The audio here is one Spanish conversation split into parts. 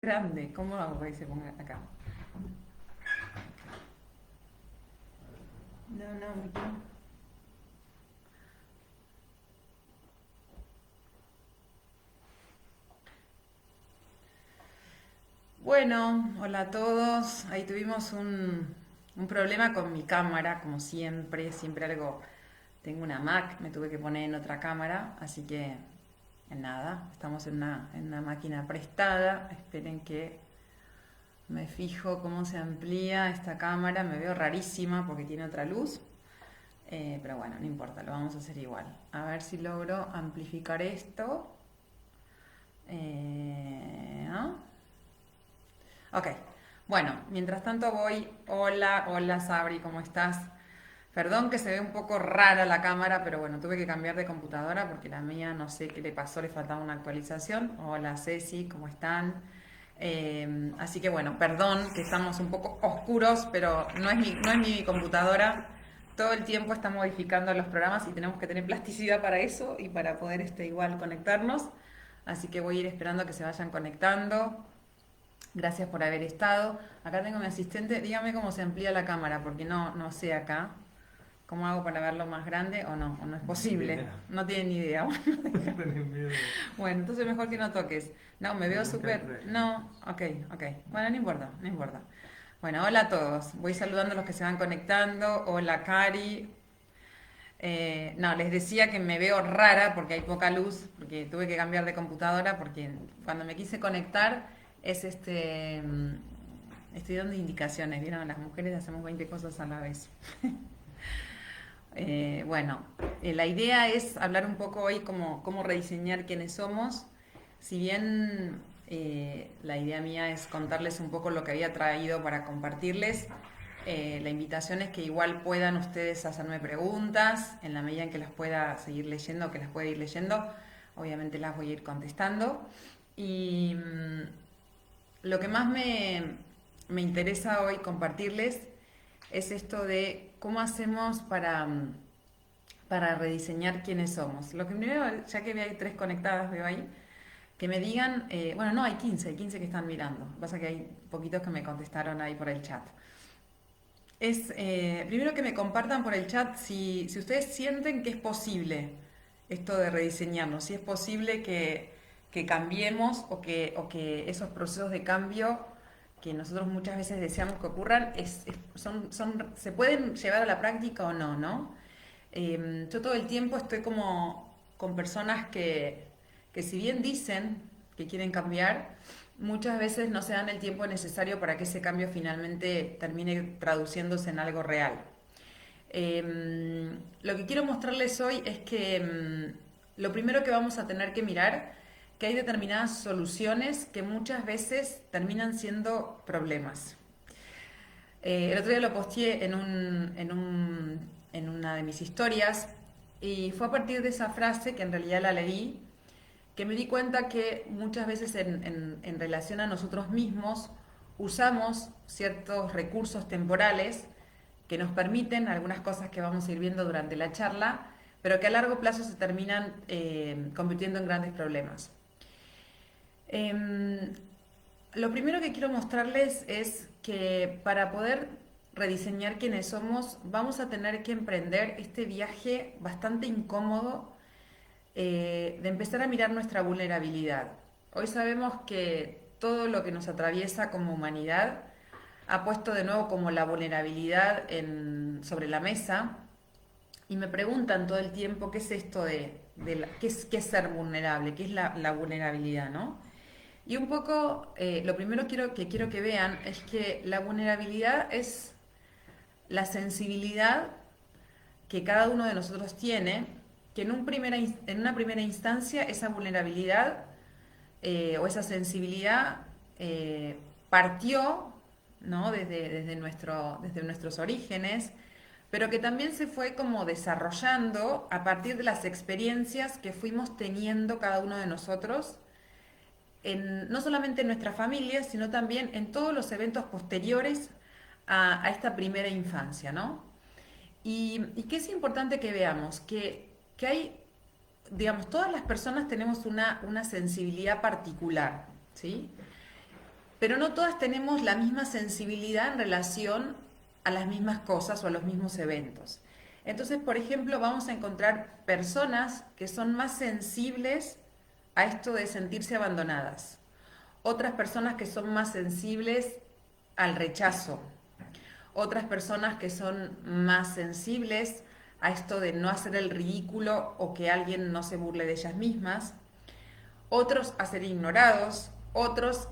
grande. ¿Cómo hago para que se ponga acá? No, no. Bueno, hola a todos. Ahí tuvimos un problema con mi cámara, como siempre, siempre algo. Tengo una Mac, me tuve que poner en otra cámara, así que nada, estamos en una máquina prestada. Esperen que me fijo cómo se amplía esta cámara. Me veo rarísima porque tiene otra luz, pero bueno, no importa, lo vamos a hacer igual. A ver si logro amplificar esto. ¿No? Ok, bueno, mientras tanto voy. Hola, hola Sabri, ¿cómo estás? Perdón que se ve un poco rara la cámara, pero bueno, tuve que cambiar de computadora porque la mía no sé qué le pasó, le faltaba una actualización. Hola Ceci, ¿cómo están? Así que bueno, perdón que estamos un poco oscuros, pero no es mi computadora. Todo el tiempo está modificando los programas y tenemos que tener plasticidad para eso y para poder igual conectarnos. Así que voy a ir esperando que se vayan conectando. Gracias por haber estado. Acá tengo mi asistente. Dígame cómo se amplía la cámara, porque no sé acá. ¿Cómo hago para verlo más grande o no es posible? No tienen ni idea. Bueno, entonces mejor que no toques. No, me veo súper. No, ok, ok. Bueno, no importa, no importa. Bueno, hola a todos. Voy saludando a los que se van conectando. Hola, Cari. No, les decía que me veo rara porque hay poca luz, porque tuve que cambiar de computadora, porque cuando me quise conectar es estoy dando indicaciones, ¿vieron? Las mujeres hacemos 20 cosas a la vez. Bueno, la idea es hablar un poco hoy cómo rediseñar quiénes somos. Si bien la idea mía es contarles un poco lo que había traído para compartirles, la invitación es que igual puedan ustedes hacerme preguntas en la medida en que las pueda seguir leyendo, que las pueda ir leyendo. Obviamente las voy a ir contestando. Y lo que más me interesa hoy compartirles es esto de cómo hacemos para rediseñar quiénes somos. Lo que primero, ya que hay 3 conectadas, veo ahí, que me digan, bueno, no, hay 15 que están mirando. Pasa que hay poquitos que me contestaron ahí por el chat. Primero que me compartan por el chat si ustedes sienten que es posible esto de rediseñarnos, si es posible que cambiemos o que esos procesos de cambio que nosotros muchas veces deseamos que ocurran se pueden llevar a la práctica o no, ¿no? Yo todo el tiempo estoy como con personas que si bien dicen que quieren cambiar, muchas veces no se dan el tiempo necesario para que ese cambio finalmente termine traduciéndose en algo real. Lo que quiero mostrarles hoy es que lo primero que vamos a tener que mirar, que hay determinadas soluciones que muchas veces terminan siendo problemas. El otro día lo posteé en una de mis historias y fue a partir de esa frase, que en realidad la leí, que me di cuenta que muchas veces en relación a nosotros mismos usamos ciertos recursos temporales que nos permiten algunas cosas que vamos a ir viendo durante la charla, pero que a largo plazo se terminan convirtiendo en grandes problemas. Em, lo primero que quiero mostrarles es que para poder rediseñar quiénes somos, vamos a tener que emprender este viaje bastante incómodo de empezar a mirar nuestra vulnerabilidad. Hoy sabemos que todo lo que nos atraviesa como humanidad ha puesto de nuevo como la vulnerabilidad sobre la mesa y me preguntan todo el tiempo qué es esto qué es ser vulnerable, qué es la vulnerabilidad, ¿no? Y un poco, lo primero que quiero que vean es que la vulnerabilidad es la sensibilidad que cada uno de nosotros tiene, que en una primera instancia esa vulnerabilidad o esa sensibilidad partió, ¿no? desde nuestros orígenes, pero que también se fue como desarrollando a partir de las experiencias que fuimos teniendo cada uno de nosotros no solamente en nuestra familia, sino también en todos los eventos posteriores a esta primera infancia, ¿no? Y que es importante que veamos que hay, digamos, todas las personas tenemos una sensibilidad particular, ¿sí? pero no todas tenemos la misma sensibilidad en relación a las mismas cosas o a los mismos eventos. Entonces, por ejemplo, vamos a encontrar personas que son más sensibles a esto de sentirse abandonadas, otras personas que son más sensibles al rechazo, otras personas que son más sensibles a esto de no hacer el ridículo o que alguien no se burle de ellas mismas, otros a ser ignorados, otros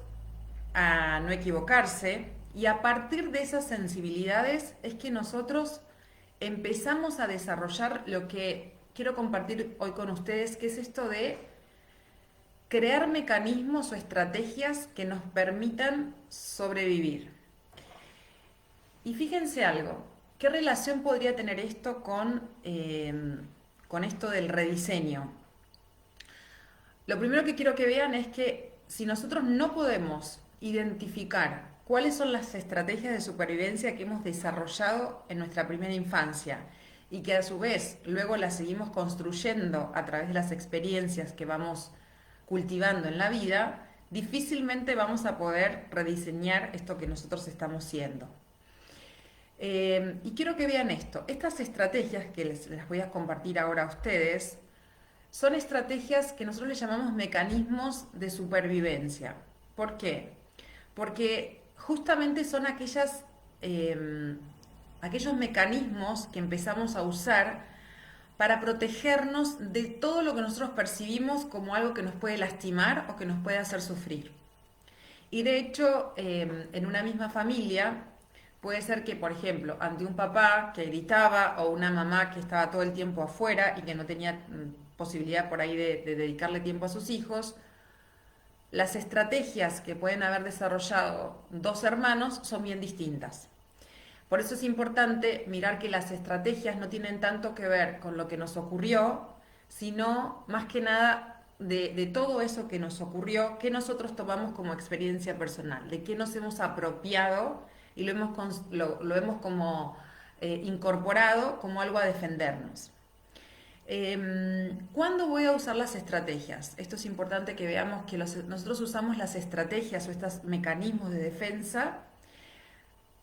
a no equivocarse, y a partir de esas sensibilidades es que nosotros empezamos a desarrollar lo que quiero compartir hoy con ustedes, que es esto de crear mecanismos o estrategias que nos permitan sobrevivir. Y fíjense algo, ¿qué relación podría tener esto con esto del rediseño? Lo primero que quiero que vean es que si nosotros no podemos identificar cuáles son las estrategias de supervivencia que hemos desarrollado en nuestra primera infancia y que a su vez luego las seguimos construyendo a través de las experiencias que vamos cultivando en la vida, difícilmente vamos a poder rediseñar esto que nosotros estamos siendo. Y quiero que vean esto. Estas estrategias que las voy a compartir ahora a ustedes son estrategias que nosotros le llamamos mecanismos de supervivencia. ¿Por qué? Porque justamente son aquellos mecanismos que empezamos a usar para protegernos de todo lo que nosotros percibimos como algo que nos puede lastimar o que nos puede hacer sufrir. Y de hecho, en una misma familia, puede ser que, por ejemplo, ante un papá que gritaba o una mamá que estaba todo el tiempo afuera y que no tenía posibilidad por ahí de dedicarle tiempo a sus hijos, las estrategias que pueden haber desarrollado dos hermanos son bien distintas. Por eso es importante mirar que las estrategias no tienen tanto que ver con lo que nos ocurrió, sino más que nada de todo eso que nos ocurrió, que nosotros tomamos como experiencia personal, de qué nos hemos apropiado y lo hemos como incorporado como algo a defendernos. ¿Cuándo voy a usar las estrategias? Esto es importante que veamos que nosotros usamos las estrategias o estos mecanismos de defensa.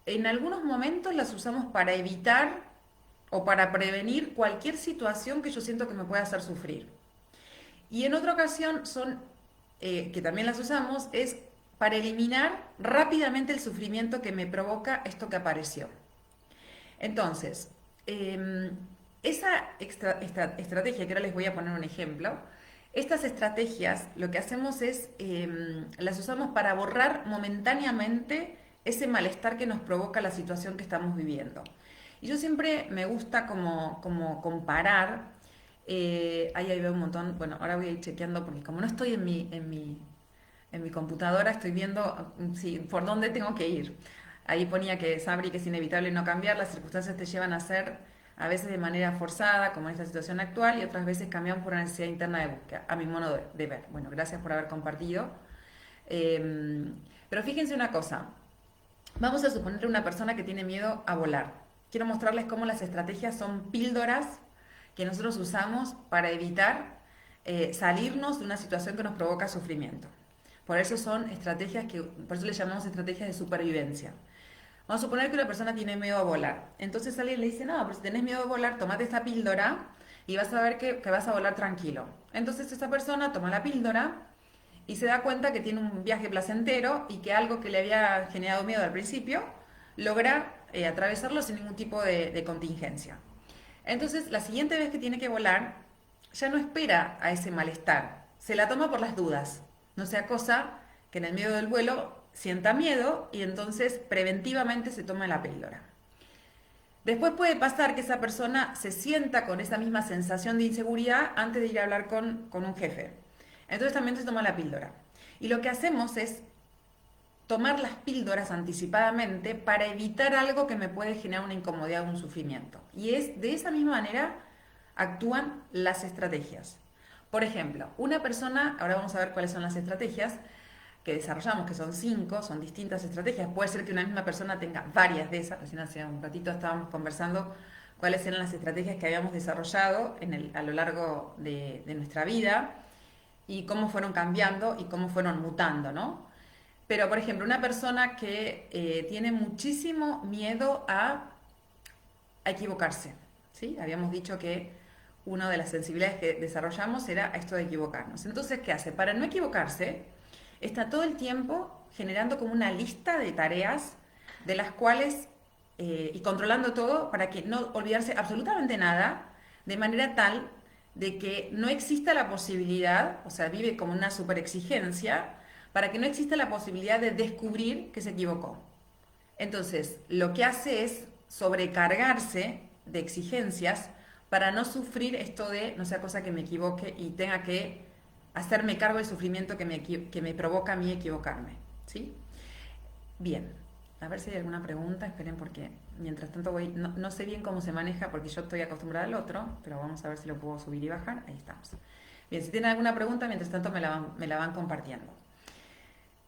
En algunos momentos las usamos para evitar o para prevenir cualquier situación que yo siento que me pueda hacer sufrir. Y en otra ocasión que también las usamos, es para eliminar rápidamente el sufrimiento que me provoca esto que apareció. Entonces, esa estrategia, que ahora les voy a poner un ejemplo, estas estrategias lo que hacemos es, las usamos para borrar momentáneamente ese malestar que nos provoca la situación que estamos viviendo. Y yo siempre me gusta como comparar, ahí veo un montón, bueno, ahora voy a ir chequeando porque como no estoy en mi computadora, estoy viendo por dónde tengo que ir. Ahí ponía que Sabri, que es inevitable no cambiar, las circunstancias te llevan a ser a veces de manera forzada, como en esta situación actual, y otras veces cambian por una necesidad interna de búsqueda, a mi modo de ver. Bueno, gracias por haber compartido. Pero fíjense una cosa, vamos a suponer una persona que tiene miedo a volar. Quiero mostrarles cómo las estrategias son píldoras que nosotros usamos para evitar salirnos de una situación que nos provoca sufrimiento. Por eso son estrategias por eso le llamamos estrategias de supervivencia. Vamos a suponer que una persona tiene miedo a volar. Entonces alguien le dice, no, pero si tenés miedo a volar, tomate esta píldora y vas a ver que vas a volar tranquilo. Entonces esa persona toma la píldora y se da cuenta que tiene un viaje placentero y que algo que le había generado miedo al principio, logra atravesarlo sin ningún tipo de contingencia. Entonces la siguiente vez que tiene que volar, ya no espera a ese malestar, se la toma por las dudas. No sea cosa que en el medio del vuelo sienta miedo y entonces preventivamente se toma la píldora. Después puede pasar que esa persona se sienta con esa misma sensación de inseguridad antes de ir a hablar con un jefe. Entonces también se toma la píldora. Y lo que hacemos es tomar las píldoras anticipadamente para evitar algo que me puede generar una incomodidad o un sufrimiento. Y es de esa misma manera actúan las estrategias. Por ejemplo, una persona, ahora vamos a ver cuáles son las estrategias que desarrollamos, que son 5, son distintas estrategias. Puede ser que una misma persona tenga varias de esas. Recién hace un ratito estábamos conversando cuáles eran las estrategias que habíamos desarrollado a lo largo de nuestra vida y cómo fueron cambiando y cómo fueron mutando, ¿no? Pero, por ejemplo, una persona que tiene muchísimo miedo a equivocarse, ¿sí? Habíamos dicho que una de las sensibilidades que desarrollamos era esto de equivocarnos. Entonces, ¿qué hace? Para no equivocarse, está todo el tiempo generando como una lista de tareas de las cuales, y controlando todo para que no olvidarse absolutamente nada, de manera tal de que no exista la posibilidad, o sea, vive como una super exigencia, para que no exista la posibilidad de descubrir que se equivocó. Entonces, lo que hace es sobrecargarse de exigencias para no sufrir esto de no sea cosa que me equivoque y tenga que hacerme cargo del sufrimiento que me provoca a mí equivocarme. ¿Sí? Bien, a ver si hay alguna pregunta, esperen porque mientras tanto voy, no sé bien cómo se maneja porque yo estoy acostumbrada al otro, pero vamos a ver si lo puedo subir y bajar, ahí estamos. Bien, si tienen alguna pregunta, mientras tanto me la van compartiendo.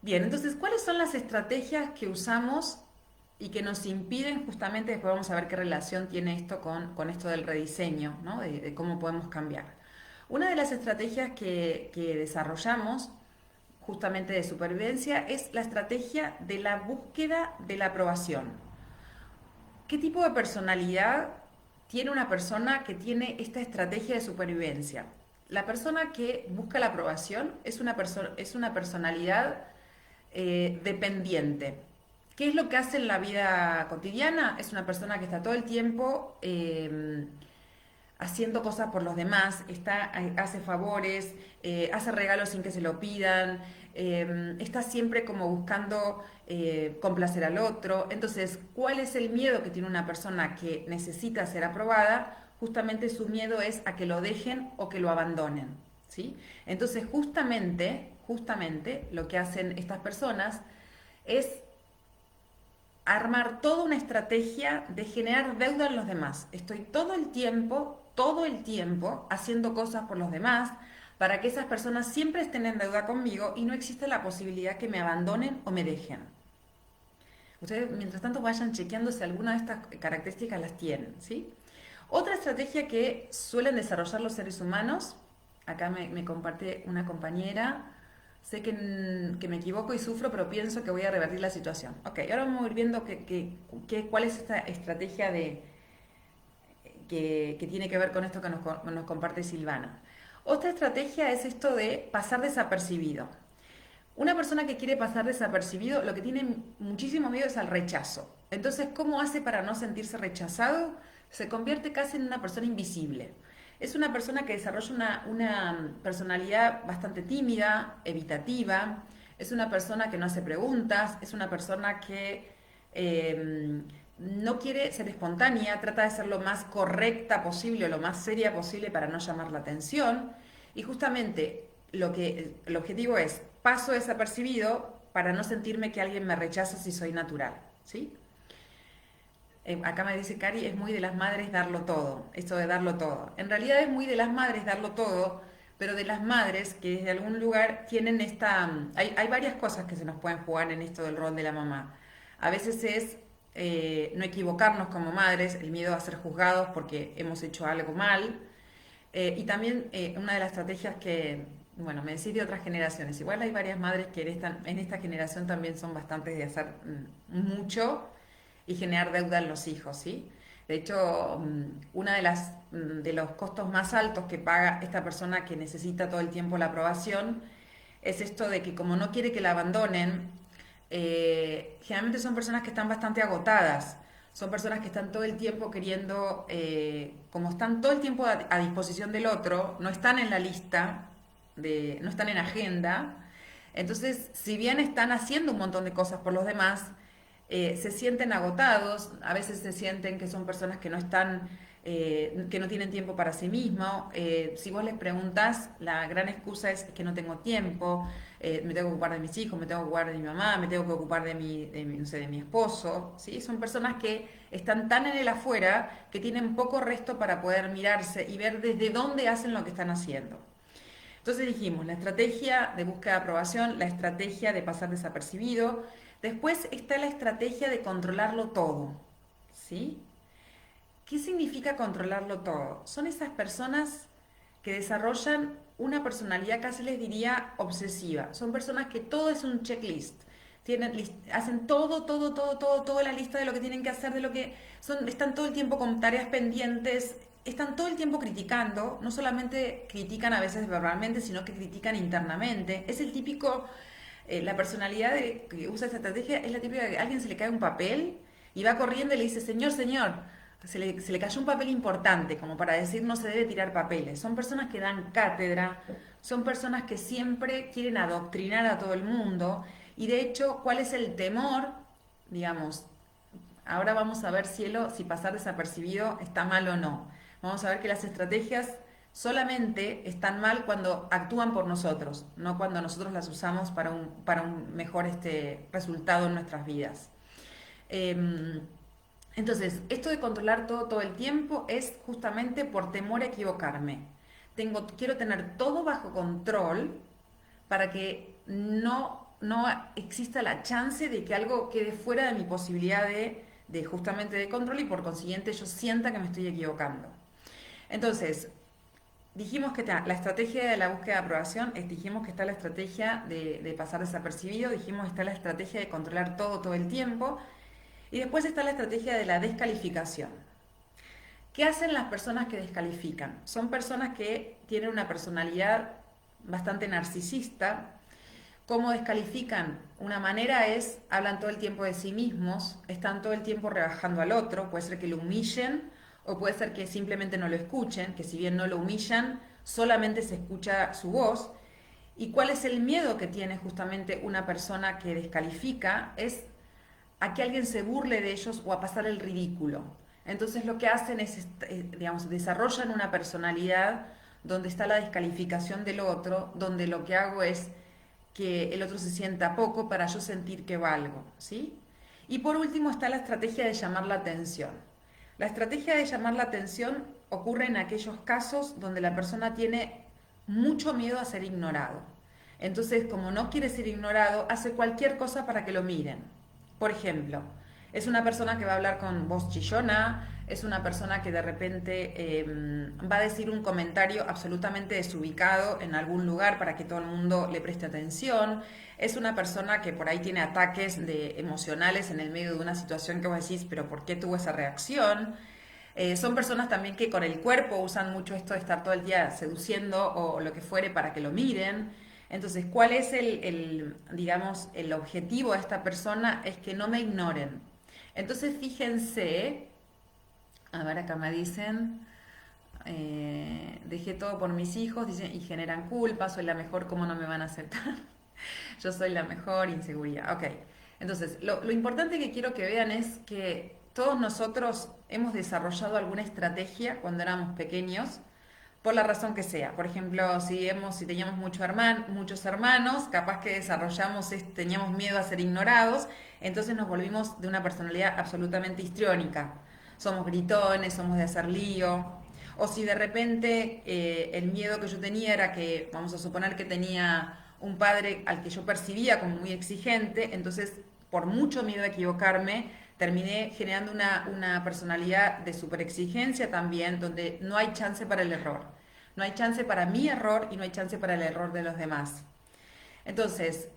Bien, entonces, ¿cuáles son las estrategias que usamos y que nos impiden justamente, después vamos a ver qué relación tiene esto con esto del rediseño, ¿no? De cómo podemos cambiar? Una de las estrategias que desarrollamos justamente de supervivencia es la estrategia de la búsqueda de la aprobación. ¿Qué tipo de personalidad tiene una persona que tiene esta estrategia de supervivencia? La persona que busca la aprobación es una personalidad dependiente. ¿Qué es lo que hace en la vida cotidiana? Es una persona que está todo el tiempo haciendo cosas por los demás, hace favores, hace regalos sin que se lo pidan, está siempre como buscando complacer al otro. Entonces, ¿cuál es el miedo que tiene una persona que necesita ser aprobada? Justamente su miedo es a que lo dejen o que lo abandonen, ¿sí? Entonces, justamente lo que hacen estas personas es armar toda una estrategia de generar deuda en los demás. Estoy todo el tiempo haciendo cosas por los demás para que esas personas siempre estén en deuda conmigo y no existe la posibilidad que me abandonen o me dejen. Ustedes, mientras tanto, vayan chequeando si alguna de estas características las tienen, ¿sí? Otra estrategia que suelen desarrollar los seres humanos, acá me comparte una compañera, sé que me equivoco y sufro, pero pienso que voy a revertir la situación. Ok, ahora vamos a ir viendo cuál es esta estrategia que tiene que ver con esto que nos comparte Silvana. Otra estrategia es esto de pasar desapercibido. Una persona que quiere pasar desapercibido, lo que tiene muchísimo miedo es al rechazo. Entonces, ¿cómo hace para no sentirse rechazado? Se convierte casi en una persona invisible. Es una persona que desarrolla una personalidad bastante tímida, evitativa, es una persona que no hace preguntas, es una persona que no quiere ser espontánea, trata de ser lo más correcta posible o lo más seria posible para no llamar la atención. Y justamente el objetivo es paso desapercibido para no sentirme que alguien me rechaza si soy natural, ¿sí? Acá me dice Cari, es muy de las madres darlo todo, esto de darlo todo. En realidad es muy de las madres darlo todo, pero de las madres que desde algún lugar tienen esta... Hay varias cosas que se nos pueden jugar en esto del rol de la mamá. A veces es no equivocarnos como madres, el miedo a ser juzgados porque hemos hecho algo mal. Y también una de las estrategias que, bueno, me decís de otras generaciones, igual hay varias madres que en esta generación también son bastantes de hacer mucho y generar deuda en los hijos, ¿sí? De hecho, una de los costos más altos que paga esta persona que necesita todo el tiempo la aprobación es esto de que como no quiere que la abandonen, generalmente son personas que están bastante agotadas, son personas que están todo el tiempo queriendo, como están todo el tiempo a disposición del otro, no están en la lista, no están en agenda, entonces si bien están haciendo un montón de cosas por los demás, se sienten agotados, a veces se sienten que son personas que no están, que no tienen tiempo para sí mismos. Si vos les preguntás, la gran excusa es que no tengo tiempo, me tengo que ocupar de mis hijos, me tengo que ocupar de mi mamá, me tengo que ocupar no sé, de mi esposo. ¿Sí? Son personas que están tan en el afuera que tienen poco resto para poder mirarse y ver desde dónde hacen lo que están haciendo. Entonces dijimos, la estrategia de búsqueda de aprobación, la estrategia de pasar desapercibido. Después está la estrategia de controlarlo todo, ¿sí? ¿Qué significa controlarlo todo? Son esas personas que desarrollan una personalidad, casi les diría, obsesiva. Son personas que todo es un checklist. hacen toda la lista de lo que tienen que hacer, de lo que son, están todo el tiempo con tareas pendientes, están todo el tiempo criticando, no solamente critican a veces verbalmente, sino que critican internamente. Es el típico, la personalidad que usa esta estrategia es la típica que a alguien se le cae un papel y va corriendo y le dice, señor, señor, se le cayó un papel importante, como para decir no se debe tirar papeles. Son personas que dan cátedra, son personas que siempre quieren adoctrinar a todo el mundo. Y de hecho, ¿cuál es el temor? Digamos, ahora vamos a ver, cielo, si pasar desapercibido está mal o no. Vamos a ver que las estrategias solamente están mal cuando actúan por nosotros, no cuando nosotros las usamos para un mejor resultado en nuestras vidas. Entonces, esto de controlar todo el tiempo es justamente por temor a equivocarme. Quiero tener todo bajo control para que no exista la chance de que algo quede fuera de mi posibilidad de justamente de control y por consiguiente yo sienta que me estoy equivocando. Entonces, dijimos que la estrategia de la búsqueda de aprobación, dijimos que está la estrategia de pasar desapercibido, dijimos que está la estrategia de controlar todo el tiempo y después está la estrategia de la descalificación. ¿Qué hacen las personas que descalifican? Son personas que tienen una personalidad bastante narcisista. ¿Cómo descalifican? Una manera es, hablan todo el tiempo de sí mismos, están todo el tiempo rebajando al otro, puede ser que lo humillen o puede ser que simplemente no lo escuchen, que si bien no lo humillan, solamente se escucha su voz. ¿Y cuál es el miedo que tiene justamente una persona que descalifica? Es a que alguien se burle de ellos o a pasar el ridículo. Entonces lo que hacen es, digamos, desarrollan una personalidad donde está la descalificación del otro, donde lo que hago es que el otro se sienta poco para yo sentir que valgo, ¿sí? Y por último está la estrategia de llamar la atención. La estrategia de llamar la atención ocurre en aquellos casos donde la persona tiene mucho miedo a ser ignorado. Entonces, como no quiere ser ignorado, hace cualquier cosa para que lo miren. Por ejemplo, es una persona que va a hablar con voz chillona, es una persona que de repente va a decir un comentario absolutamente desubicado en algún lugar para que todo el mundo le preste atención, es una persona que por ahí tiene ataques emocionales en el medio de una situación que vos decís, pero ¿por qué tuvo esa reacción? Son personas también que con el cuerpo usan mucho esto de estar todo el día seduciendo o lo que fuere para que lo miren. Entonces, ¿cuál es digamos, el objetivo de esta persona? Es que no me ignoren. Entonces, fíjense, a ver, acá me dicen, dejé todo por mis hijos, dicen, y generan culpa, soy la mejor, ¿cómo no me van a aceptar? Yo soy la mejor, inseguridad. Ok, entonces, lo importante que quiero que vean es que todos nosotros hemos desarrollado alguna estrategia cuando éramos pequeños, por la razón que sea. Por ejemplo, si teníamos muchos hermanos, capaz que teníamos miedo a ser ignorados, entonces nos volvimos de una personalidad absolutamente histriónica. Somos gritones, somos de hacer lío. O si de repente el miedo que yo tenía era que, vamos a suponer que tenía un padre al que yo percibía como muy exigente, entonces por mucho miedo a equivocarme, terminé generando una personalidad de superexigencia también, donde no hay chance para el error. No hay chance para mi error y no hay chance para el error de los demás. Entonces,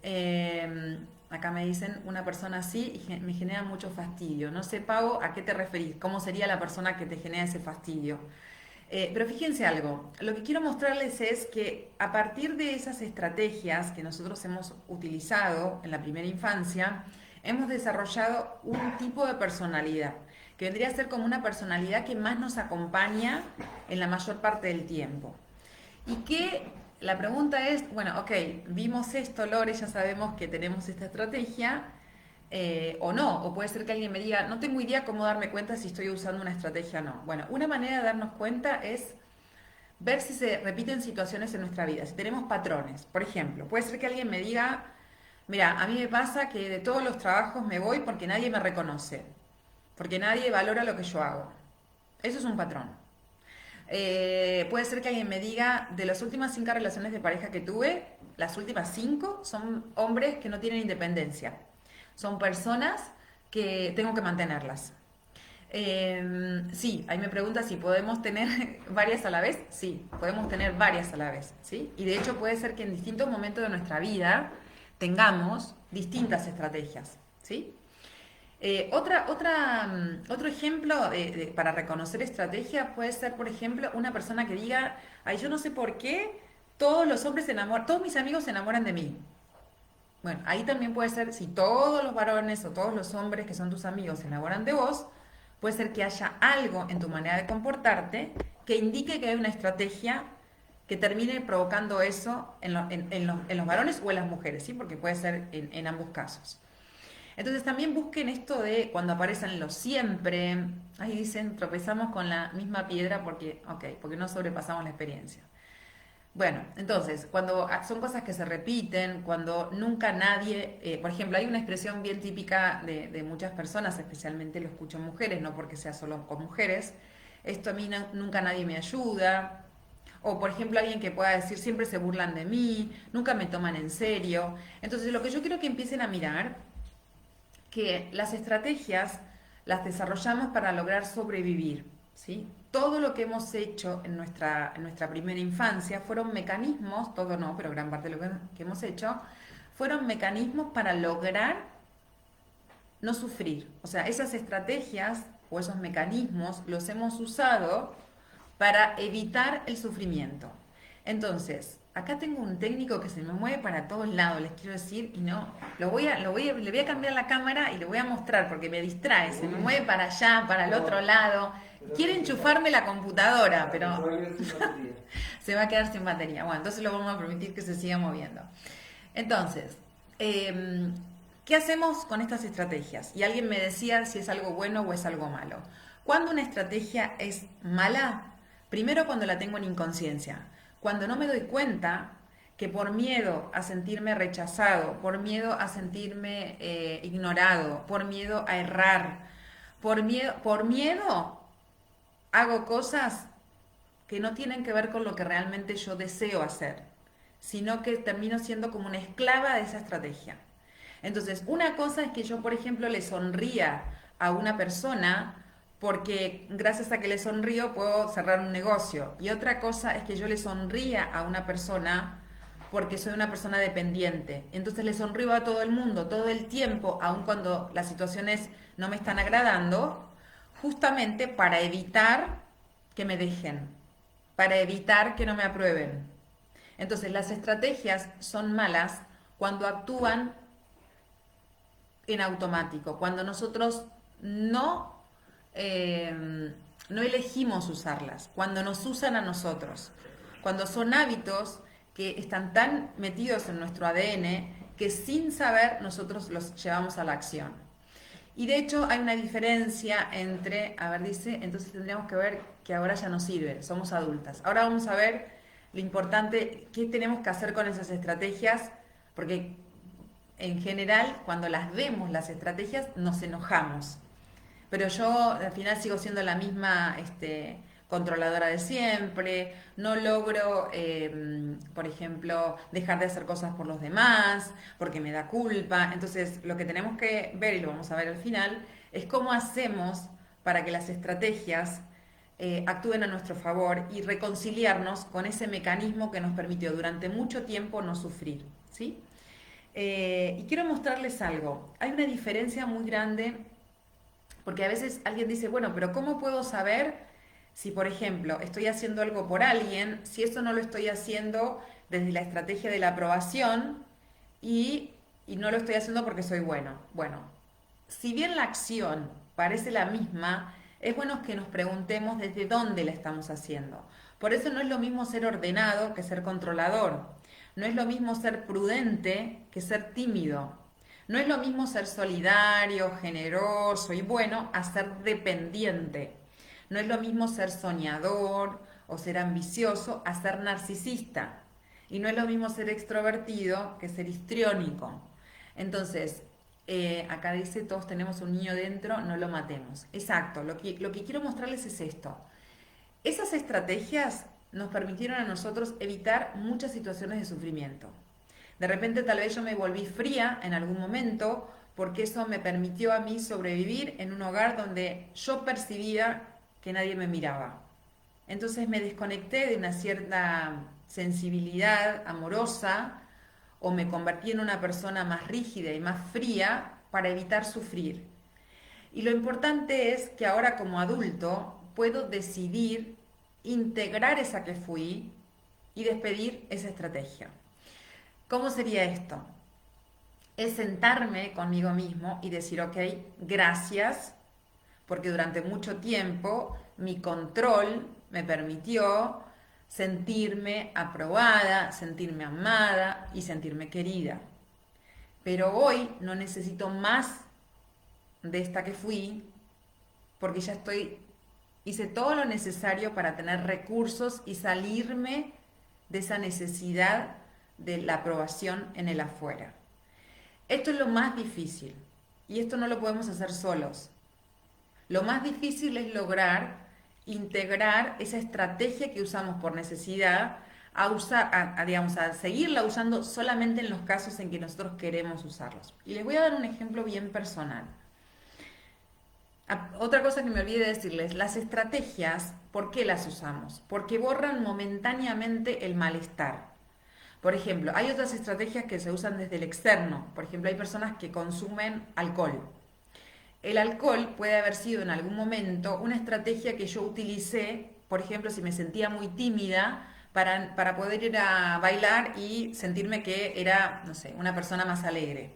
acá me dicen, una persona así me genera mucho fastidio. No sé, Pau, ¿a qué te referís? ¿Cómo sería la persona que te genera ese fastidio? Pero fíjense algo, lo que quiero mostrarles es que a partir de esas estrategias que nosotros hemos utilizado en la primera infancia, hemos desarrollado un tipo de personalidad, que vendría a ser como una personalidad que más nos acompaña en la mayor parte del tiempo. Y que la pregunta es, bueno, ok, vimos esto, Lore, ya sabemos que tenemos esta estrategia, o no, o puede ser que alguien me diga, no tengo idea cómo darme cuenta si estoy usando una estrategia o no. Bueno, una manera de darnos cuenta es ver si se repiten situaciones en nuestra vida, si tenemos patrones. Por ejemplo, puede ser que alguien me diga, mira, a mí me pasa que de todos los trabajos me voy porque nadie me reconoce, porque nadie valora lo que yo hago. Eso es un patrón. Puede ser que alguien me diga, de las últimas 5 relaciones de pareja que tuve, las últimas 5 son hombres que no tienen independencia. Son personas que tengo que mantenerlas. Sí, ahí me pregunta si podemos tener varias a la vez. Sí, podemos tener varias a la vez, ¿sí? Y de hecho puede ser que en distintos momentos de nuestra vida tengamos distintas estrategias, ¿sí? Otro ejemplo para reconocer estrategia puede ser, por ejemplo, una persona que diga, ay, yo no sé por qué todos los hombres se enamoran, todos mis amigos se enamoran de mí. Bueno, ahí también puede ser, si todos los varones o todos los hombres que son tus amigos se enamoran de vos, puede ser que haya algo en tu manera de comportarte que indique que hay una estrategia que termine provocando eso en los varones o en las mujeres, ¿sí? Porque puede ser en ambos casos. Entonces también busquen esto de cuando aparecen los siempre. Ahí dicen, tropezamos con la misma piedra porque no sobrepasamos la experiencia. Bueno, entonces, cuando son cosas que se repiten, cuando nunca nadie, por ejemplo, hay una expresión bien típica de muchas personas, especialmente lo escucho en mujeres, no porque sea solo con mujeres, esto a mí nunca nadie me ayuda, o por ejemplo alguien que pueda decir siempre se burlan de mí, nunca me toman en serio. Entonces lo que yo quiero que empiecen a mirar que las estrategias las desarrollamos para lograr sobrevivir, ¿sí? Todo lo que hemos hecho en nuestra primera infancia fueron mecanismos, todo no, pero gran parte de lo que hemos hecho, fueron mecanismos para lograr no sufrir. O sea, esas estrategias o esos mecanismos los hemos usado para evitar el sufrimiento. Entonces, acá tengo un técnico que se me mueve para todos lados, les quiero decir, y no, le voy a cambiar la cámara y le voy a mostrar porque me distrae, se me mueve para allá, para el otro lado. Quiere enchufarme la computadora, pero se va a quedar sin batería. Bueno, entonces lo vamos a permitir que se siga moviendo. Entonces, ¿qué hacemos con estas estrategias? Y alguien me decía si es algo bueno o es algo malo. ¿Cuándo una estrategia es mala? Primero cuando la tengo en inconsciencia. Cuando no me doy cuenta que por miedo a sentirme rechazado, por miedo a sentirme ignorado, por miedo a errar, por miedo hago cosas que no tienen que ver con lo que realmente yo deseo hacer, sino que termino siendo como una esclava de esa estrategia. Entonces, una cosa es que yo, por ejemplo, le sonría a una persona porque gracias a que le sonrío puedo cerrar un negocio. Y otra cosa es que yo le sonría a una persona porque soy una persona dependiente. Entonces le sonrío a todo el mundo, todo el tiempo, aun cuando las situaciones no me están agradando, justamente para evitar que me dejen, para evitar que no me aprueben. Entonces las estrategias son malas cuando actúan en automático, cuando nosotros no elegimos usarlas, cuando nos usan a nosotros, cuando son hábitos que están tan metidos en nuestro ADN que sin saber nosotros los llevamos a la acción. Y de hecho hay una diferencia entre, a ver, dice, entonces tendríamos que ver que ahora ya no sirve, somos adultas. Ahora vamos a ver lo importante, qué tenemos que hacer con esas estrategias, porque en general cuando las vemos, las estrategias, nos enojamos. Pero yo al final sigo siendo la misma controladora de siempre, no logro, por ejemplo, dejar de hacer cosas por los demás, porque me da culpa. Entonces, lo que tenemos que ver, y lo vamos a ver al final, es cómo hacemos para que las estrategias actúen a nuestro favor y reconciliarnos con ese mecanismo que nos permitió durante mucho tiempo no sufrir, ¿sí? Y quiero mostrarles algo. Hay una diferencia muy grande porque a veces alguien dice, bueno, pero ¿cómo puedo saber si, por ejemplo, estoy haciendo algo por alguien, si eso no lo estoy haciendo desde la estrategia de la aprobación y no lo estoy haciendo porque soy bueno? Bueno, si bien la acción parece la misma, es bueno que nos preguntemos desde dónde la estamos haciendo. Por eso no es lo mismo ser ordenado que ser controlador. No es lo mismo ser prudente que ser tímido. No es lo mismo ser solidario, generoso y bueno a ser dependiente. No es lo mismo ser soñador o ser ambicioso a ser narcisista. Y no es lo mismo ser extrovertido que ser histriónico. Entonces, acá dice, todos tenemos un niño dentro, no lo matemos. Exacto, lo que quiero mostrarles es esto. Esas estrategias nos permitieron a nosotros evitar muchas situaciones de sufrimiento. De repente tal vez yo me volví fría en algún momento porque eso me permitió a mí sobrevivir en un hogar donde yo percibía que nadie me miraba. Entonces me desconecté de una cierta sensibilidad amorosa o me convertí en una persona más rígida y más fría para evitar sufrir. Y lo importante es que ahora como adulto puedo decidir integrar esa que fui y despedir esa estrategia. ¿Cómo sería esto? Es sentarme conmigo mismo y decir, ok, gracias, porque durante mucho tiempo mi control me permitió sentirme aprobada, sentirme amada y sentirme querida. Pero hoy no necesito más de esta que fui, porque ya hice todo lo necesario para tener recursos y salirme de esa necesidad de la aprobación en el afuera. Esto es lo más difícil y esto no lo podemos hacer solos. Lo más difícil es lograr integrar esa estrategia que usamos por necesidad digamos, a seguirla usando solamente en los casos en que nosotros queremos usarlos. Y les voy a dar un ejemplo bien personal. Otra cosa que me olvidé de decirles, las estrategias, ¿por qué las usamos? Porque borran momentáneamente el malestar. Por ejemplo, hay otras estrategias que se usan desde el externo. Por ejemplo, hay personas que consumen alcohol. El alcohol puede haber sido en algún momento una estrategia que yo utilicé, por ejemplo, si me sentía muy tímida, para poder ir a bailar y sentirme que era, no sé, una persona más alegre.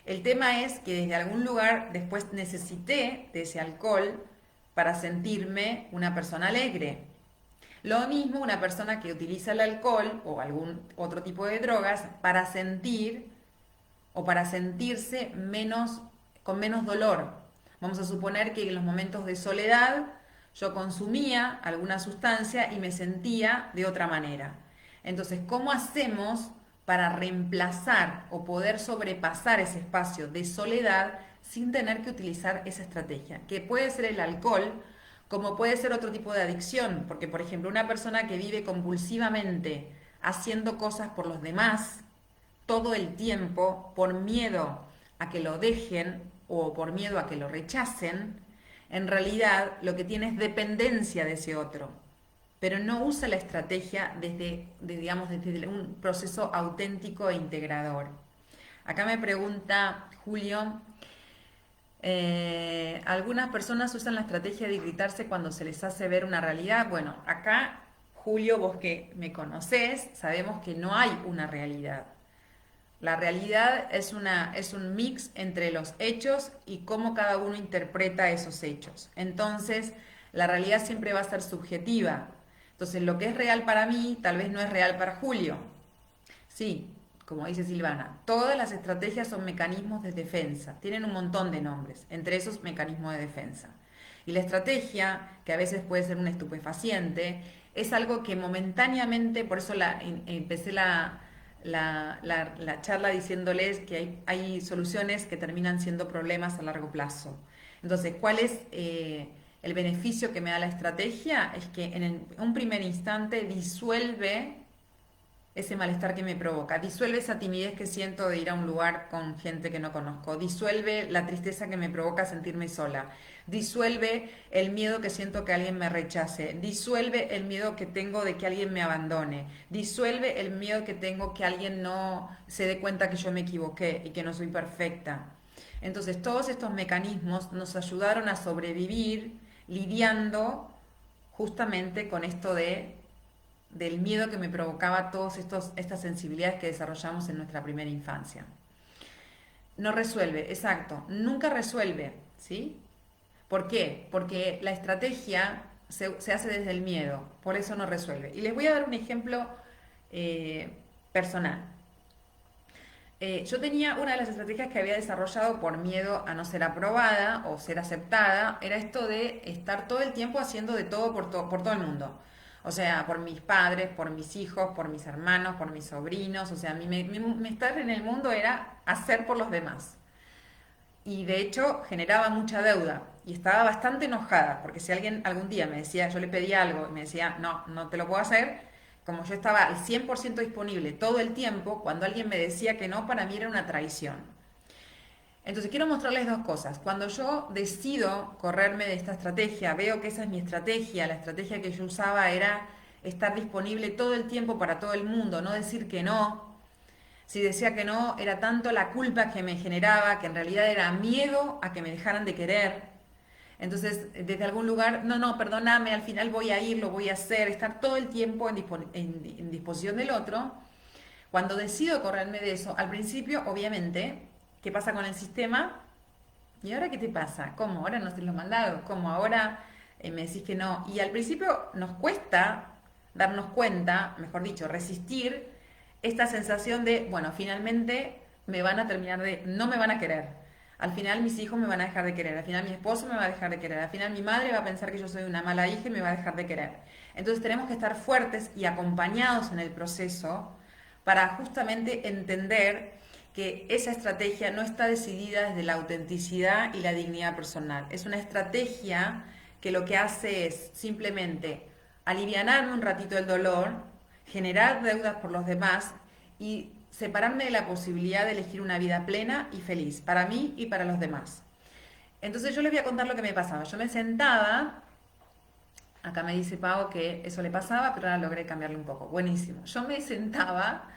El tema es que desde algún lugar después necesité de ese alcohol para sentirme una persona alegre. Lo mismo una persona que utiliza el alcohol o algún otro tipo de drogas para sentir o para sentirse con menos dolor. Vamos a suponer que en los momentos de soledad yo consumía alguna sustancia y me sentía de otra manera. Entonces, ¿cómo hacemos para reemplazar o poder sobrepasar ese espacio de soledad sin tener que utilizar esa estrategia? Que puede ser el alcohol, como puede ser otro tipo de adicción, porque por ejemplo una persona que vive compulsivamente haciendo cosas por los demás todo el tiempo por miedo a que lo dejen o por miedo a que lo rechacen, en realidad lo que tiene es dependencia de ese otro, pero no usa la estrategia digamos, desde un proceso auténtico e integrador. Acá me pregunta Julio, algunas personas usan la estrategia de gritarse cuando se les hace ver una realidad. Bueno, acá, Julio, vos que me conocés, sabemos que no hay una realidad. La realidad es un mix entre los hechos y cómo cada uno interpreta esos hechos. Entonces, la realidad siempre va a ser subjetiva. Entonces, lo que es real para mí tal vez no es real para Julio. Sí, como dice Silvana, todas las estrategias son mecanismos de defensa. Tienen un montón de nombres, entre esos mecanismos de defensa. Y la estrategia, que a veces puede ser un estupefaciente, es algo que momentáneamente, por eso empecé la charla diciéndoles que hay soluciones que terminan siendo problemas a largo plazo. Entonces, ¿cuál es el beneficio que me da la estrategia? Es que en un primer instante disuelve ese malestar que me provoca, disuelve esa timidez que siento de ir a un lugar con gente que no conozco, disuelve la tristeza que me provoca sentirme sola, disuelve el miedo que siento que alguien me rechace, disuelve el miedo que tengo de que alguien me abandone, disuelve el miedo que tengo que alguien no se dé cuenta que yo me equivoqué y que no soy perfecta. Entonces todos estos mecanismos nos ayudaron a sobrevivir lidiando justamente con esto del miedo que me provocaba todas estas sensibilidades que desarrollamos en nuestra primera infancia. No resuelve, exacto, nunca resuelve, ¿sí? ¿Por qué? Porque la estrategia se hace desde el miedo, por eso no resuelve. Y les voy a dar un ejemplo personal. Yo tenía una de las estrategias que había desarrollado por miedo a no ser aprobada o ser aceptada, era esto de estar todo el tiempo haciendo de todo por todo el mundo. O sea, por mis padres, por mis hijos, por mis hermanos, por mis sobrinos. O sea, mi estar en el mundo era hacer por los demás. Y de hecho generaba mucha deuda y estaba bastante enojada porque si alguien algún día me decía, yo le pedía algo y me decía, no, no te lo puedo hacer, como yo estaba al 100% disponible todo el tiempo, cuando alguien me decía que no, para mí era una traición. Entonces quiero mostrarles dos cosas. Cuando yo decido correrme de esta estrategia, veo que esa es mi estrategia, la estrategia que yo usaba era estar disponible todo el tiempo para todo el mundo, no decir que no. Si decía que no, era tanto la culpa que me generaba, que en realidad era miedo a que me dejaran de querer. Entonces, desde algún lugar, no, no, perdóname, al final voy a ir, lo voy a hacer, estar todo el tiempo en disposición del otro. Cuando decido correrme de eso, al principio, obviamente, ¿qué pasa con el sistema? ¿Y ahora qué te pasa? ¿Cómo? ¿Ahora no te lo he mandado? ¿Cómo? ¿Ahora me decís que no? Y al principio nos cuesta darnos cuenta, mejor dicho, resistir esta sensación de, bueno, finalmente me van a terminar de, no me van a querer. Al final mis hijos me van a dejar de querer, al final mi esposo me va a dejar de querer, al final mi madre va a pensar que yo soy una mala hija y me va a dejar de querer. Entonces tenemos que estar fuertes y acompañados en el proceso para justamente entender que esa estrategia no está decidida desde la autenticidad y la dignidad personal. Es una estrategia que lo que hace es simplemente alivianarme un ratito el dolor, generar deudas por los demás y separarme de la posibilidad de elegir una vida plena y feliz, para mí y para los demás. Entonces yo les voy a contar lo que me pasaba. Yo me sentaba, acá me dice Pau que eso le pasaba, pero ahora logré cambiarle un poco. Buenísimo. Yo me sentaba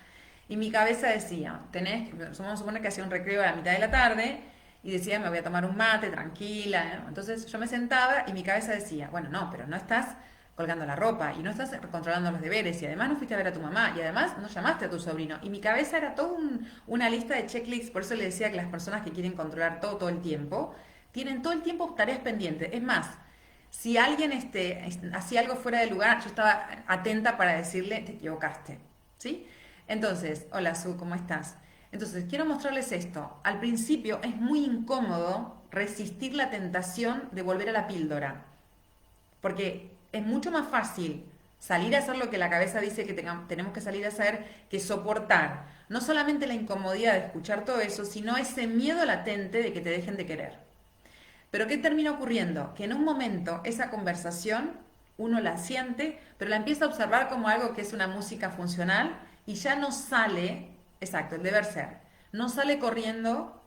y mi cabeza decía, vamos a suponer que hacía un recreo a la mitad de la tarde y decía, me voy a tomar un mate, tranquila, ¿no? Entonces yo me sentaba y mi cabeza decía, bueno, no, pero no estás colgando la ropa y no estás controlando los deberes y además no fuiste a ver a tu mamá y además no llamaste a tu sobrino. Y mi cabeza era toda una lista de checklists, por eso le decía que las personas que quieren controlar todo el tiempo, tienen todo el tiempo tareas pendientes. Es más, si alguien hacía algo fuera de lugar, yo estaba atenta para decirle, te equivocaste, ¿sí? Entonces, hola Su, ¿cómo estás? Entonces, quiero mostrarles esto. Al principio es muy incómodo resistir la tentación de volver a la píldora, porque es mucho más fácil salir a hacer lo que la cabeza dice que tenemos que salir a hacer que soportar no solamente la incomodidad de escuchar todo eso, sino ese miedo latente de que te dejen de querer. Pero ¿qué termina ocurriendo? Que en un momento esa conversación uno la siente, pero la empieza a observar como algo que es una música funcional y ya no sale, exacto, el deber ser, no sale corriendo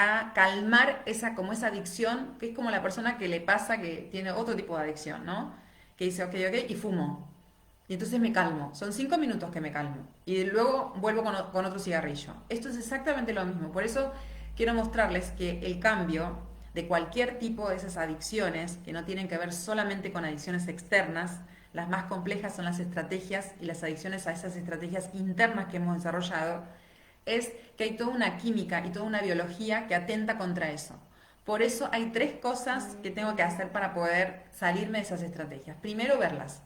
a calmar como esa adicción, que es como la persona que le pasa que tiene otro tipo de adicción, ¿no? Que dice, ok, ok, y fumo. Y entonces me calmo. Son 5 minutos que me calmo. Y luego vuelvo con otro cigarrillo. Esto es exactamente lo mismo. Por eso quiero mostrarles que el cambio de cualquier tipo de esas adicciones, que no tienen que ver solamente con adicciones externas, las más complejas son las estrategias y las adicciones a esas estrategias internas que hemos desarrollado, es que hay toda una química y toda una biología que atenta contra eso. Por eso hay 3 cosas que tengo que hacer para poder salirme de esas estrategias. Primero, verlas.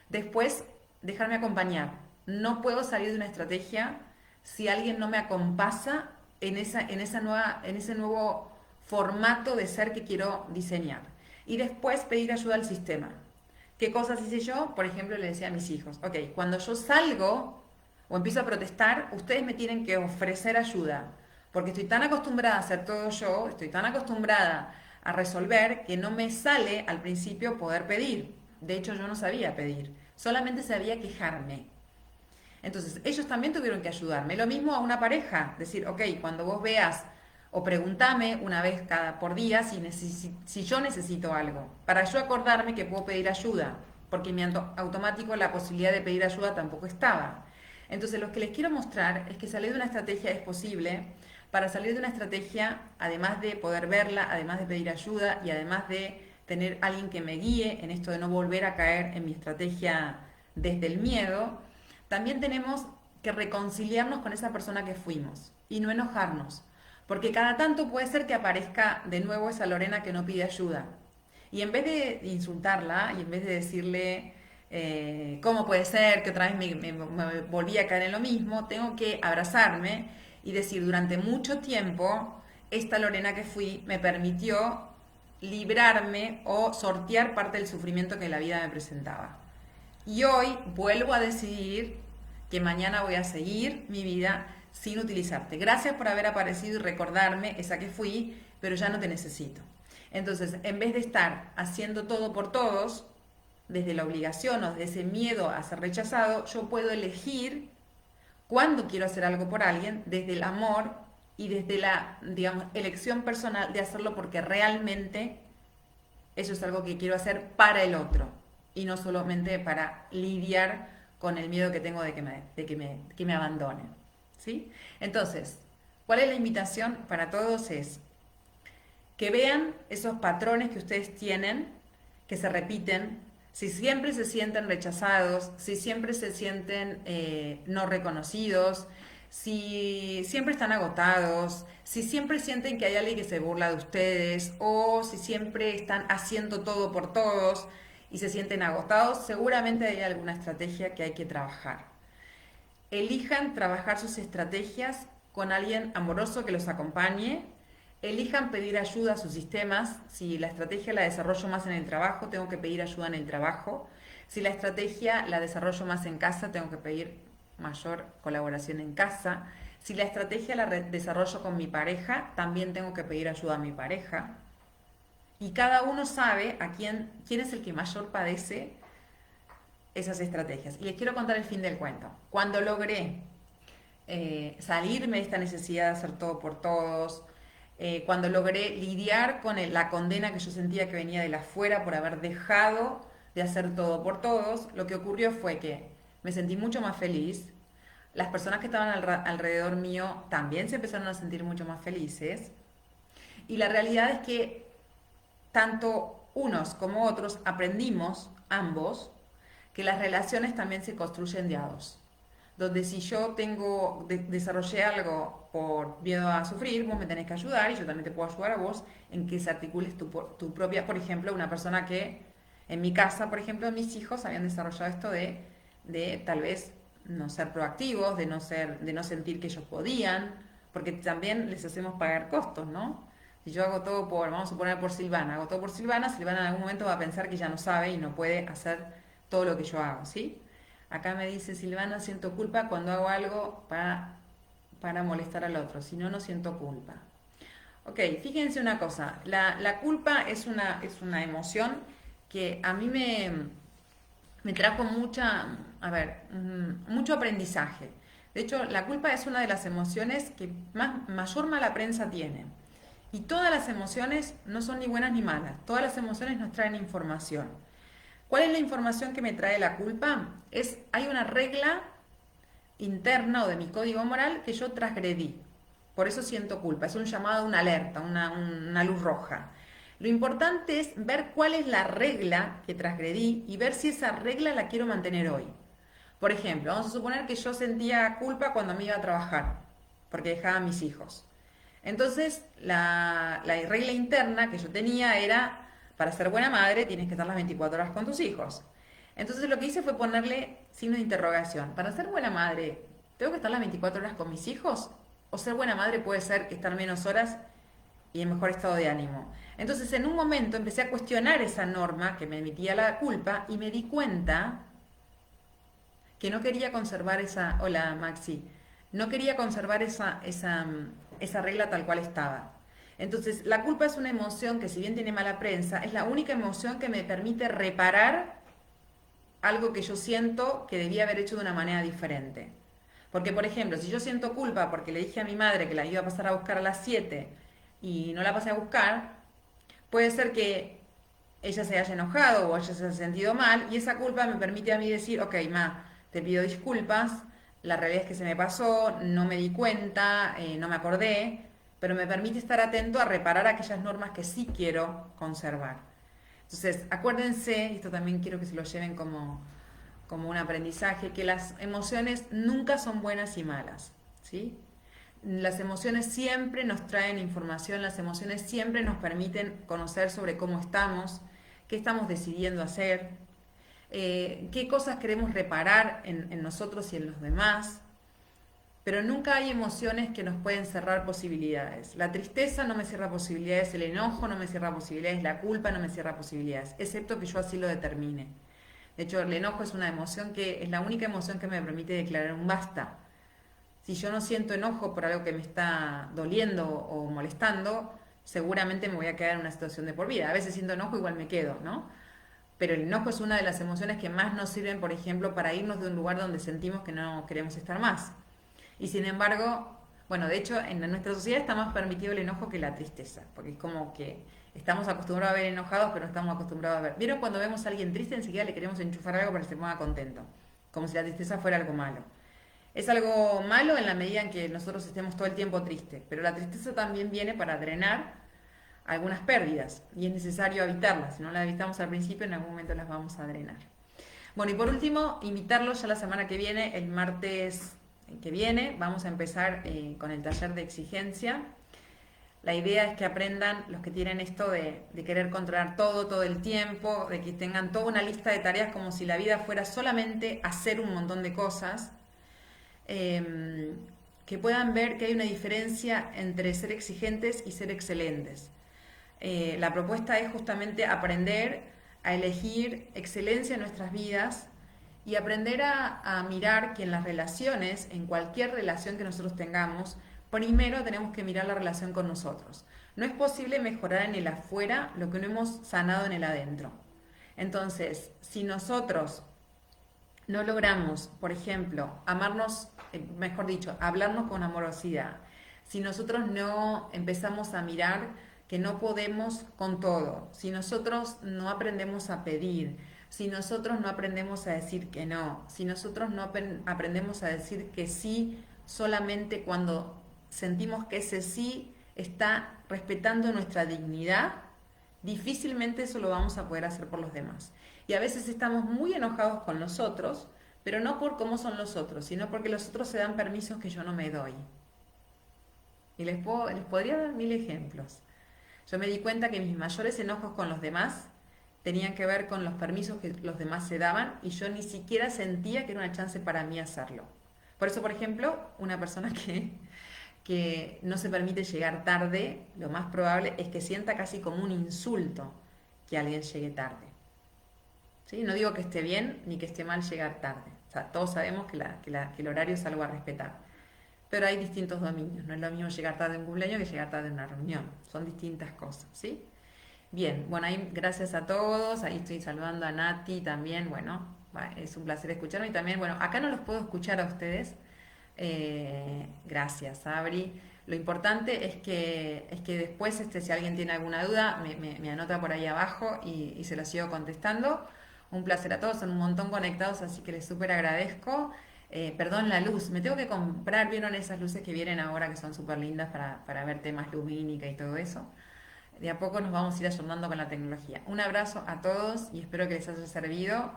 Después, dejarme acompañar. No puedo salir de una estrategia si alguien no me acompasa en ese nuevo formato de ser que quiero diseñar. Y después pedir ayuda al sistema. ¿Qué cosas hice yo? Por ejemplo, le decía a mis hijos, ok, cuando yo salgo o empiezo a protestar, ustedes me tienen que ofrecer ayuda, porque estoy tan acostumbrada a hacer todo yo, estoy tan acostumbrada a resolver que no me sale al principio poder pedir. De hecho, yo no sabía pedir, solamente sabía quejarme. Entonces, ellos también tuvieron que ayudarme. Lo mismo a una pareja, decir, ok, cuando vos veas o preguntame una vez por día si yo necesito algo, para yo acordarme que puedo pedir ayuda, porque en mi automático la posibilidad de pedir ayuda tampoco estaba. Entonces, lo que les quiero mostrar es que salir de una estrategia es posible. Para salir de una estrategia, además de poder verla, además de pedir ayuda y además de tener alguien que me guíe en esto de no volver a caer en mi estrategia desde el miedo, también tenemos que reconciliarnos con esa persona que fuimos y no enojarnos. Porque cada tanto puede ser que aparezca de nuevo esa Lorena que no pide ayuda. Y en vez de insultarla y en vez de decirle, ¿cómo puede ser que otra vez me volví a caer en lo mismo? Tengo que abrazarme y decir, durante mucho tiempo, esta Lorena que fui me permitió librarme o sortear parte del sufrimiento que la vida me presentaba. Y hoy vuelvo a decidir que mañana voy a seguir mi vida sin utilizarte. Gracias por haber aparecido y recordarme esa que fui, pero ya no te necesito. Entonces, en vez de estar haciendo todo por todos, desde la obligación o desde ese miedo a ser rechazado, yo puedo elegir cuándo quiero hacer algo por alguien, desde el amor y desde la, digamos, elección personal de hacerlo porque realmente eso es algo que quiero hacer para el otro y no solamente para lidiar con el miedo que tengo de que me abandonen. ¿Sí? Entonces, ¿cuál es la invitación para todos? Es que vean esos patrones que ustedes tienen, que se repiten, si siempre se sienten rechazados, si siempre se sienten no reconocidos, si siempre están agotados, si siempre sienten que hay alguien que se burla de ustedes o si siempre están haciendo todo por todos y se sienten agotados, seguramente hay alguna estrategia que hay que trabajar. Elijan trabajar sus estrategias con alguien amoroso que los acompañe. Elijan pedir ayuda a sus sistemas. Si la estrategia la desarrollo más en el trabajo, tengo que pedir ayuda en el trabajo. Si la estrategia la desarrollo más en casa, tengo que pedir mayor colaboración en casa. Si la estrategia la desarrollo con mi pareja, también tengo que pedir ayuda a mi pareja. Y cada uno sabe a quién es el que mayor padece esas estrategias. Y les quiero contar el fin del cuento. Cuando logré salirme de esta necesidad de hacer todo por todos, cuando logré lidiar con la condena que yo sentía que venía de la afuera por haber dejado de hacer todo por todos, lo que ocurrió fue que me sentí mucho más feliz. Las personas que estaban alrededor mío también se empezaron a sentir mucho más felices. Y la realidad es que tanto unos como otros aprendimos, ambos, que las relaciones también se construyen de a dos. Donde si yo desarrollé algo por miedo a sufrir, vos me tenés que ayudar y yo también te puedo ayudar a vos en que se articules tu propia, por ejemplo, una persona que, en mi casa, por ejemplo, mis hijos habían desarrollado esto de tal vez no ser proactivos, de no sentir que ellos podían, porque también les hacemos pagar costos, ¿no? Si yo hago todo vamos a poner por Silvana, hago todo por Silvana, Silvana en algún momento va a pensar que ya no sabe y no puede hacer todo lo que yo hago, ¿sí? Acá me dice Silvana, siento culpa cuando hago algo para molestar al otro, si no, no siento culpa. Ok, fíjense una cosa, la culpa es una emoción que a mí me trajo mucho aprendizaje. De hecho, la culpa es una de las emociones que mayor mala prensa tiene. Y todas las emociones no son ni buenas ni malas, todas las emociones nos traen información. ¿Cuál es la información que me trae la culpa? Hay una regla interna o de mi código moral que yo transgredí. Por eso siento culpa. Es un llamado, una alerta, una luz roja. Lo importante es ver cuál es la regla que transgredí y ver si esa regla la quiero mantener hoy. Por ejemplo, vamos a suponer que yo sentía culpa cuando me iba a trabajar, porque dejaba a mis hijos. Entonces, la regla interna que yo tenía era, para ser buena madre tienes que estar las 24 horas con tus hijos. Entonces lo que hice fue ponerle signo de interrogación. Para ser buena madre, ¿tengo que estar las 24 horas con mis hijos? ¿O ser buena madre puede ser estar menos horas y en mejor estado de ánimo? Entonces en un momento empecé a cuestionar esa norma que me emitía la culpa y me di cuenta que no quería conservar hola Maxi, no quería conservar esa regla tal cual estaba. Entonces, la culpa es una emoción que si bien tiene mala prensa, es la única emoción que me permite reparar algo que yo siento que debía haber hecho de una manera diferente. Porque, por ejemplo, si yo siento culpa porque le dije a mi madre que la iba a pasar a buscar a las 7 y no la pasé a buscar, puede ser que ella se haya enojado o ella se haya sentido mal y esa culpa me permite a mí decir, ok, ma, te pido disculpas, la realidad es que se me pasó, no me di cuenta, no me acordé, pero me permite estar atento a reparar aquellas normas que sí quiero conservar. Entonces, acuérdense, esto también quiero que se lo lleven como un aprendizaje, que las emociones nunca son buenas y malas, ¿sí? Las emociones siempre nos traen información, las emociones siempre nos permiten conocer sobre cómo estamos, qué estamos decidiendo hacer, qué cosas queremos reparar en nosotros y en los demás, pero nunca hay emociones que nos pueden cerrar posibilidades. La tristeza no me cierra posibilidades, el enojo no me cierra posibilidades, la culpa no me cierra posibilidades, excepto que yo así lo determine. De hecho, el enojo es una emoción que es la única emoción que me permite declarar un basta. Si yo no siento enojo por algo que me está doliendo o molestando, seguramente me voy a quedar en una situación de por vida. A veces siento enojo, igual me quedo, ¿no? Pero el enojo es una de las emociones que más nos sirven, por ejemplo, para irnos de un lugar donde sentimos que no queremos estar más. Y sin embargo, bueno, de hecho, en nuestra sociedad está más permitido el enojo que la tristeza, porque es como que estamos acostumbrados a ver enojados, pero no estamos acostumbrados a ver. ¿Vieron cuando vemos a alguien triste, enseguida le queremos enchufar algo para que se ponga contento? como si la tristeza fuera algo malo. Es algo malo en la medida en que nosotros estemos todo el tiempo tristes, pero la tristeza también viene para drenar algunas pérdidas y es necesario evitarlas. Si no las evitamos al principio, en algún momento las vamos a drenar. Bueno, y por último, invitarlos ya la semana que viene, el martes que viene, vamos a empezar con el taller de exigencia. La idea es que aprendan los que tienen esto de querer controlar todo el tiempo, de que tengan toda una lista de tareas como si la vida fuera solamente hacer un montón de cosas, que puedan ver que hay una diferencia entre ser exigentes y ser excelentes. La propuesta es justamente aprender a elegir excelencia en nuestras vidas y aprender a mirar que en las relaciones, en cualquier relación que nosotros tengamos, primero tenemos que mirar la relación con nosotros. No es posible mejorar en el afuera lo que no hemos sanado en el adentro. Entonces, si nosotros no logramos, por ejemplo, amarnos, mejor dicho, hablarnos con amorosidad, si nosotros no empezamos a mirar que no podemos con todo, si nosotros no aprendemos a pedir, si nosotros no aprendemos a decir que no, si nosotros no aprendemos a decir que sí solamente cuando sentimos que ese sí está respetando nuestra dignidad, difícilmente eso lo vamos a poder hacer por los demás. Y a veces estamos muy enojados con los otros, pero no por cómo son los otros, sino porque los otros se dan permisos que yo no me doy. Y les podría dar mil ejemplos. Yo me di cuenta que mis mayores enojos con los demás tenían que ver con los permisos que los demás se daban y yo ni siquiera sentía que era una chance para mí hacerlo. Por eso, por ejemplo, una persona que no se permite llegar tarde, lo más probable es que sienta casi como un insulto que alguien llegue tarde. ¿Sí? No digo que esté bien ni que esté mal llegar tarde. O sea, todos sabemos que el horario es algo a respetar. Pero hay distintos dominios. No es lo mismo llegar tarde en un cumpleaños que llegar tarde en una reunión. Son distintas cosas, ¿sí? Bien, bueno, ahí gracias a todos. Ahí estoy saludando a Nati también. Bueno, es un placer escucharme. Y también, bueno, acá no los puedo escuchar a ustedes. Gracias, Abri. Lo importante es que después, si alguien tiene alguna duda, me anota por ahí abajo y se lo sigo contestando. Un placer a todos, son un montón conectados, así que les súper agradezco. Perdón la luz, me tengo que comprar, ¿vieron esas luces que vienen ahora que son súper lindas para ver temas lumínica y todo eso? De a poco nos vamos a ir ayornando con la tecnología. Un abrazo a todos y espero que les haya servido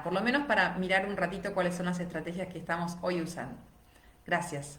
por lo menos para mirar un ratito cuáles son las estrategias que estamos hoy usando. Gracias.